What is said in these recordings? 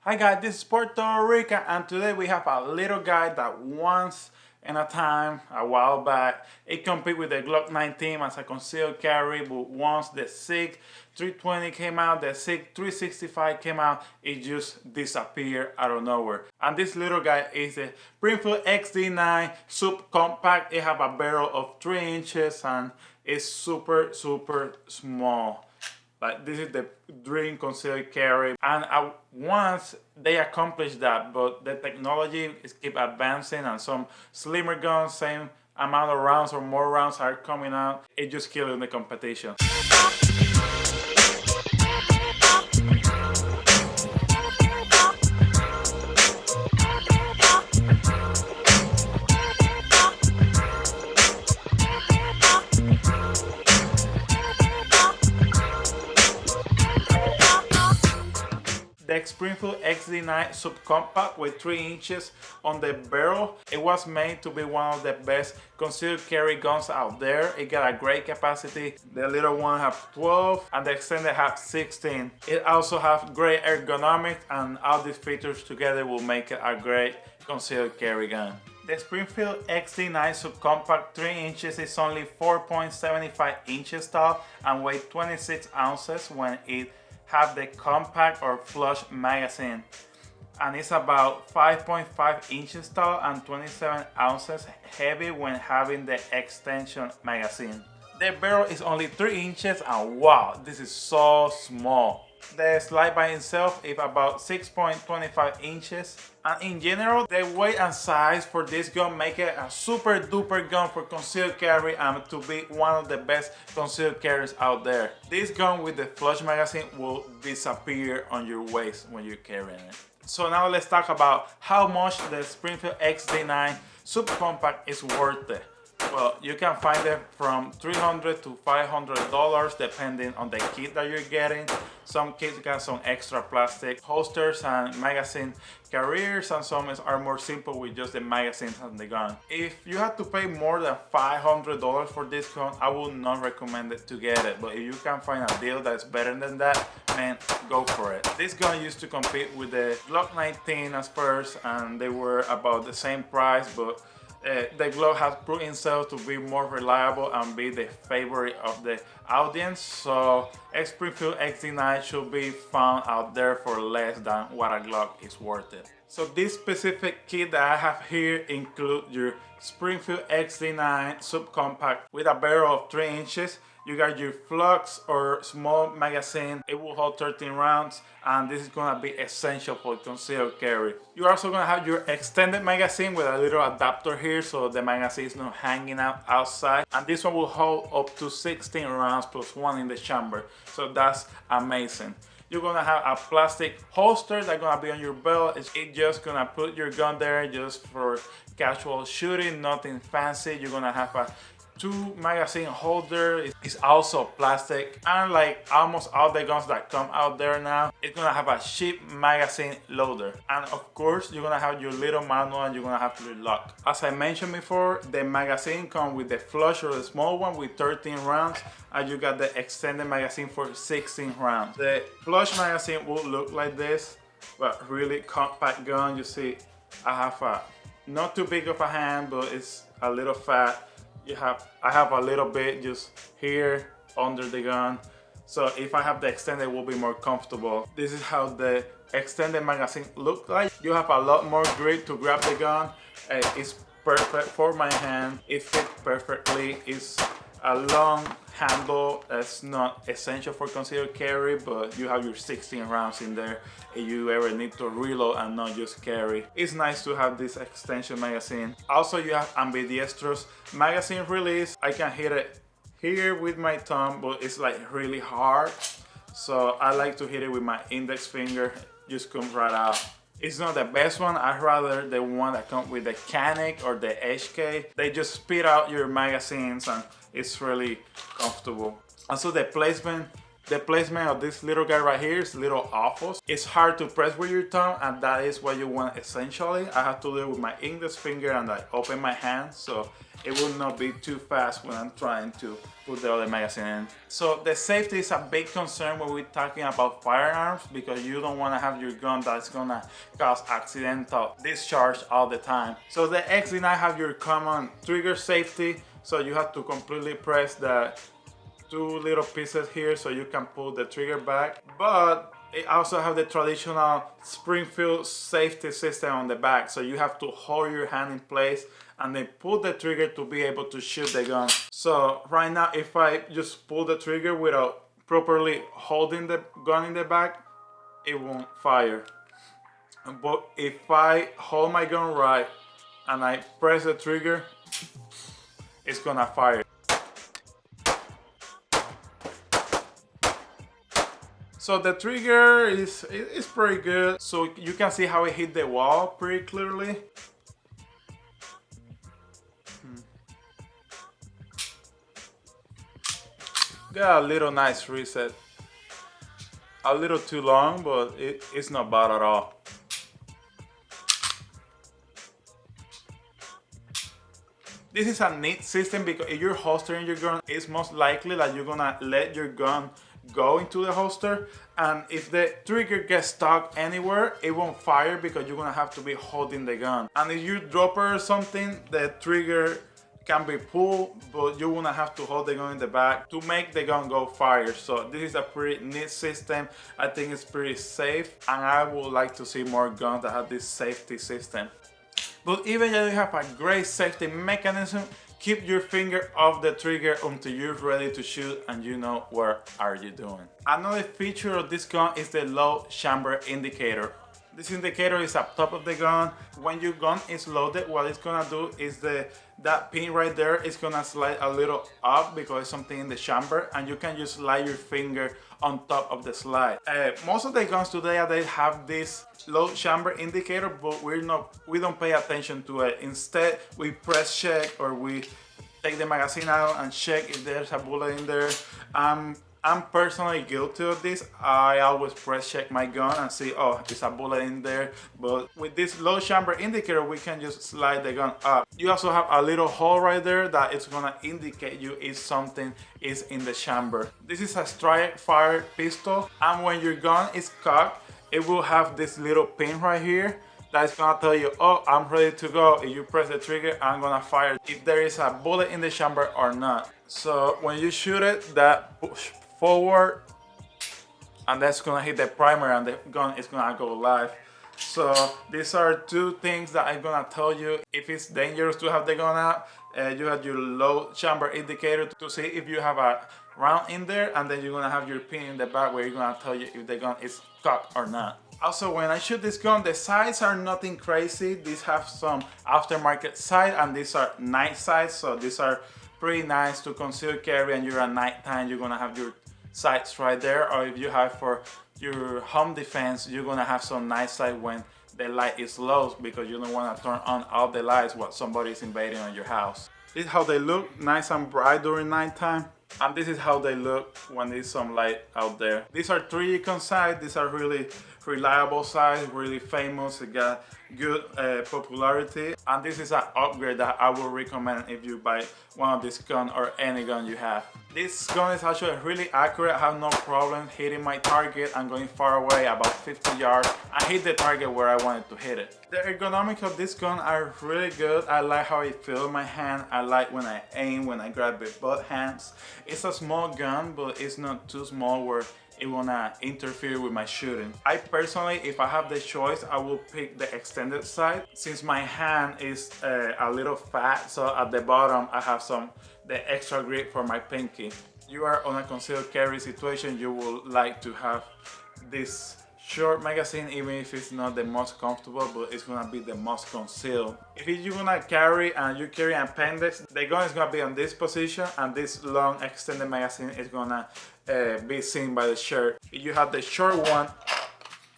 Hi guys, this is PuertoRecon, and today we have a little guy that once in a time, a while back, it competed with the Glock 19 as a concealed carry, but once the SIG 320 came out, the SIG 365 came out, it just disappeared out of nowhere. And this little guy is the Springfield XD9 subcompact. It have a barrel of 3 inches and it's super small. Like, this is the dream concealed carry, and once they accomplished that, but the technology is keep advancing, and some slimmer guns, same amount of rounds or more rounds are coming out. It just killing the competition. The Springfield XD9 subcompact with 3 inches on the barrel. It was made to be one of the best concealed carry guns out there. It got a great capacity. The little one has 12 and the extended has 16. It also has great ergonomics, and all these features together will make it a great concealed carry gun. The Springfield XD9 subcompact 3 inches is only 4.75 inches tall and weighs 26 ounces when it have the compact or flush magazine, and it's about 5.5 inches tall and 27 ounces heavy when having the extension magazine. The barrel is only 3 inches, and wow, this is so small. The slide by itself is about 6.25 inches, and in general the weight and size for this gun make it a super duper gun for concealed carry and to be one of the best concealed carriers out there. This gun with the flush magazine will disappear on your waist when you're carrying it. So now let's talk about how much the Springfield XD9 subcompact is worth it. Well, you can find it from $300 to $500 depending on the kit that you're getting. Some kits got some extra plastic holsters and magazine carriers, and some are more simple with just the magazines and the gun. If you have to pay more than $500 for this gun, I would not recommend it to get it. But if you can find a deal that's better than that, man, go for it. This gun used to compete with the Glock 19 at first, and they were about the same price, but the Glock has proven itself to be more reliable and be the favorite of the audience. So Springfield XD9 should be found out there for less than what a Glock is worth it. So this specific kit that I have here includes your Springfield XD9 subcompact with a barrel of 3 inches. You got your flux or small magazine. It will hold 13 rounds, and this is gonna be essential for concealed carry. You're also gonna have your extended magazine with a little adapter here, so the magazine is not hanging out outside. And this one will hold up to 16 rounds plus 1 in the chamber. So that's amazing. You're gonna have a plastic holster that's gonna be on your belt. It's just gonna put your gun there just for casual shooting, nothing fancy. You're gonna have a 2 magazine holder. It's also plastic, and like almost all the guns that come out there now, it's gonna have a cheap magazine loader. And of course, you're gonna have your little manual, and you're gonna have your lock. As I mentioned before, the magazine comes with the flush or the small one with 13 rounds, and you got the extended magazine for 16 rounds. The flush magazine will look like this, but really compact gun. You see, I have a not too big of a hand, but it's a little fat. I have a little bit just here under the gun, so if I have the extended, it will be more comfortable. This is how the extended magazine looks like. You have a lot more grip to grab the gun. It's perfect for my hand. It fits perfectly. It's a long handle. That's not essential for concealed carry, but you have your 16 rounds in there if you ever need to reload and not just carry. It's nice to have this extension magazine. Also, you have ambidextrous magazine release. I can hit it here with my thumb, but it's like really hard, so I like to hit it with my index finger. Just comes right out. It's not the best one. I'd rather the one that comes with the Canic or the HK. They just spit out your magazines, and it's really comfortable. Also, the placement The placement of this little guy right here is little awful. It's hard to press with your thumb, and that is what you want essentially. I have to do it with my index finger and I open my hand so it will not be too fast when I'm trying to put the other magazine in. So the safety is a big concern when we're talking about firearms, because you don't want to have your gun that's gonna cause accidental discharge all the time. So the XD9 have your common trigger safety, so you have to completely press the two little pieces here so you can pull the trigger back, but it also have the traditional Springfield safety system on the back, so you have to hold your hand in place and then pull the trigger to be able to shoot the gun. So right now, if I just pull the trigger without properly holding the gun in the back, it won't fire. But if I hold my gun right and I press the trigger, it's gonna fire. So the trigger is pretty good. So you can see how it hit the wall pretty clearly. Got a little nice reset. A little too long, but it's not bad at all. This is a neat system because if you're holstering your gun, it's most likely that you're gonna let your gun go into the holster, and if the trigger gets stuck anywhere, it won't fire because you're gonna have to be holding the gun. And if you drop it or something, the trigger can be pulled, but you wanna have to hold the gun in the back to make the gun go fire. So this is a pretty neat system. I think it's pretty safe, and I would like to see more guns that have this safety system. But even if you have a great safety mechanism, keep your finger off the trigger until you're ready to shoot and you know what are you doing. Another feature of this gun is the low chamber indicator. This indicator is up top of the gun. When your gun is loaded, what it's gonna do is that pin right there is gonna slide a little up because it's something in the chamber, and you can just slide your finger on top of the slide. Most of the guns today, they have this low chamber indicator, but we don't pay attention to it. Instead, we press check, or we take the magazine out and check if there's a bullet in there. I'm personally guilty of this. I always press check my gun and see, oh, there's a bullet in there. But with this low chamber indicator, we can just slide the gun up. You also have a little hole right there that is gonna indicate you if something is in the chamber. This is a strike fire pistol, and when your gun is cocked, it will have this little pin right here that's gonna tell you, oh, I'm ready to go. If you press the trigger, I'm gonna fire if there is a bullet in the chamber or not. So when you shoot it, that push forward, and that's gonna hit the primer, and the gun is gonna go live. So these are two things that I'm gonna tell you if it's dangerous to have the gun out. You have your low chamber indicator to see if you have a round in there, and then you're gonna have your pin in the back where you're gonna tell you if the gun is cocked or not. Also, when I shoot this gun, the sights are nothing crazy. These have some aftermarket sight, and these are night sights, so these are pretty nice to conceal carry, and you're at nighttime, you're gonna have your sights right there. Or if you have for your home defense, you're gonna have some night sight when the light is low, because you don't want to turn on all the lights while somebody is invading on your house. This is how they look, nice and bright during nighttime. And this is how they look when there's some light out there. These are 3-Recon sights. These are really reliable sights, really famous. They got good popularity. And this is an upgrade that I would recommend if you buy one of these guns or any gun you have. This gun is actually really accurate. I have no problem hitting my target and going far away, about 50 yards. I hit the target where I wanted to hit it. The ergonomics of this gun are really good. I like how it feels in my hand. I like when I aim, when I grab with both hands. It's a small gun, but it's not too small where it wanna interfere with my shooting. I personally, if I have the choice, I will pick the extended sight, since my hand is a little fat, so at the bottom I have the extra grip for my pinky. You are on a concealed carry situation, you will like to have this short magazine, even if it's not the most comfortable, but it's gonna be the most concealed. If you're gonna carry and you carry an appendix, the gun is gonna be on this position, and this long extended magazine is gonna be seen by the shirt. If you have the short one,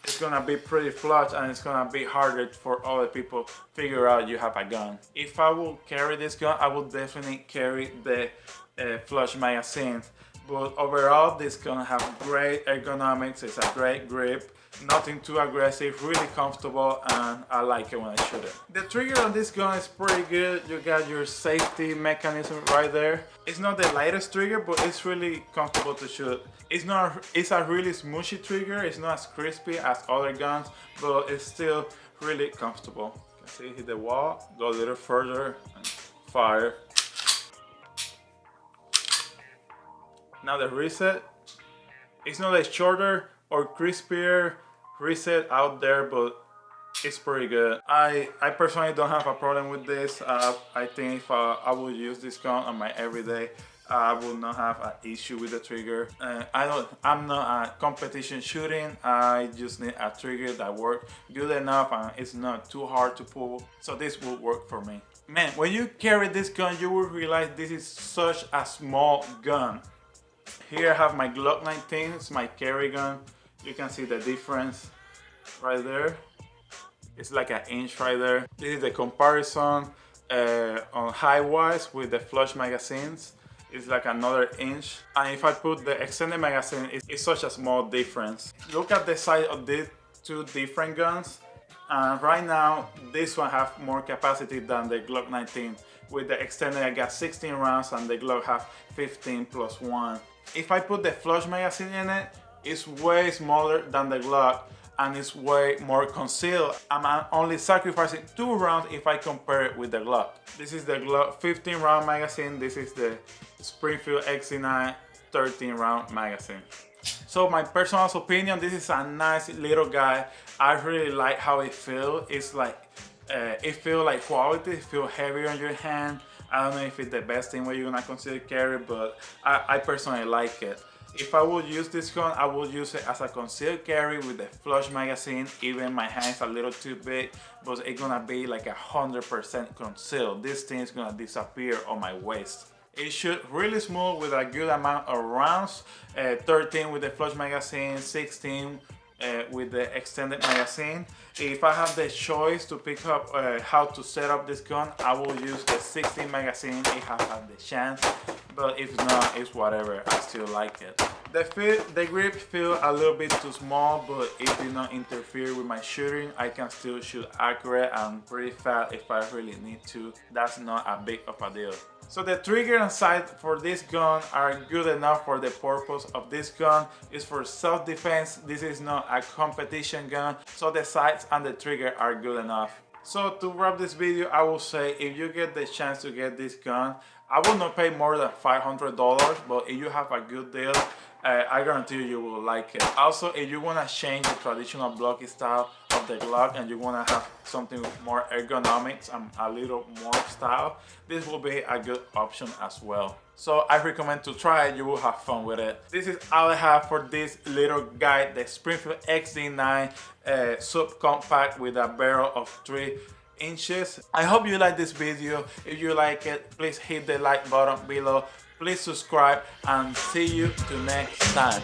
it's gonna be pretty flush, and it's gonna be harder for other people to figure out you have a gun. If I will carry this gun, I will definitely carry the flush magazine. But overall, this gun has great ergonomics, it's a great grip, nothing too aggressive, really comfortable, and I like it when I shoot it. The trigger on this gun is pretty good. You got your safety mechanism right there. It's not the lightest trigger, but it's really comfortable to shoot. It's a really smooshy trigger. It's not as crispy as other guns, but it's still really comfortable. You can see, hit the wall, go a little further, and fire. Now the reset, it's not a shorter or crispier reset out there, but it's pretty good. I personally don't have a problem with this. I think if I would use this gun on my everyday, I will not have an issue with the trigger. I'm not a competition shooting. I just need a trigger that works good enough and it's not too hard to pull. So this will work for me. Man, when you carry this gun, you will realize this is such a small gun. Here I have my Glock 19, it's my carry gun. You can see the difference right there. It's like an inch right there. This is the comparison on height-wise with the flush magazines. It's like another inch. And if I put the extended magazine, it's such a small difference. Look at the size of these two different guns. And right now, this one has more capacity than the Glock 19. With the extended, I got 16 rounds and the Glock has 15 plus 1. If I put the flush magazine in it, it's way smaller than the Glock and it's way more concealed. I'm only sacrificing 2 rounds if I compare it with the Glock. This is the Glock 15 round magazine. This is the Springfield XD 13 round magazine. So my personal opinion, this is a nice little guy. I really like how it feels. It's like, it feels like quality, it feels heavy on your hand. I don't know if it's the best thing where you're gonna consider carry, but I personally like it. If I would use this gun, I would use it as a concealed carry with the flush magazine. Even my hand's a little too big, but it's gonna be like 100% concealed. This thing is gonna disappear on my waist. It shoots really smooth with a good amount of rounds. 13 with the flush magazine, 16 with the extended magazine. If I have the choice to pick up how to set up this gun, I will use the 16 magazine if I have the chance, but if not, it's whatever, I still like it. The grip feels a little bit too small, but it did not interfere with my shooting. I can still shoot accurate and pretty fast if I really need to. That's not a big of a deal. So the trigger and sight for this gun are good enough for the purpose of this gun. It's for self-defense. This is not a competition gun, so the sights and the trigger are good enough. So to wrap this video, I will say if you get the chance to get this gun, I will not pay more than $500, but if you have a good deal, I guarantee you will like it. Also, if you want to change the traditional blocking style of the Glock and you want to have something with more ergonomics and a little more style, this will be a good option as well. So I recommend to try it, you will have fun with it. This is all I have for this little guy, the Springfield XD9 subcompact with a barrel of 3 inches. I hope you like this video. If you like it, please hit the like button below. Please subscribe and see you till next time.